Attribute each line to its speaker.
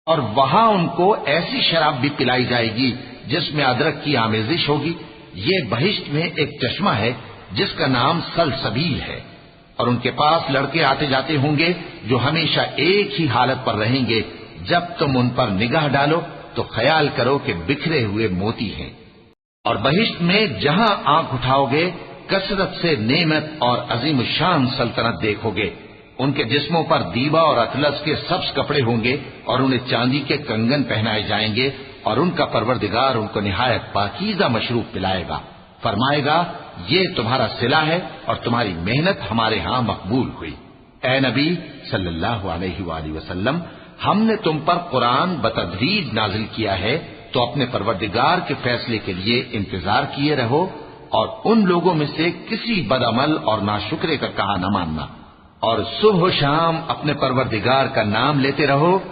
Speaker 1: और वहां उनको ऐसी शराब भी पिलाई जाएगी जिसमें अदरक की आमेजिश होगी। ये बहिश्त में एक चश्मा है जिसका नाम सलसबील है, और उनके पास लड़के आते जाते होंगे जो हमेशा एक ही हालत पर रहेंगे। जब तुम उन पर निगाह डालो तो ख्याल करो कि बिखरे हुए मोती हैं। और बहिश्त में जहां आंख उठाओगे कसरत से नेमत और अजीम शान सल्तनत देखोगे। उनके जिस्मों पर दीवा और अतलस के सब्ज कपड़े होंगे और उन्हें चांदी के कंगन पहनाए जाएंगे, और उनका परवरदिगार उनको निहायत पाकीज़ा मशरूब पिलाएगा। फरमाएगा, ये तुम्हारा सिला है और तुम्हारी मेहनत हमारे यहां मकबूल हुई। ए नबी सल्लल्लाहु अलैहि वसल्लम, हमने तुम पर कुरान बतदरीज नाजिल किया है, तो अपने परवरदिगार के फैसले के लिए इंतजार किए रहो, और उन लोगों में से किसी बदअमल और नाशुक्रे का कहा न मानना, और सुबह शाम अपने परवरदिगार का नाम लेते रहो।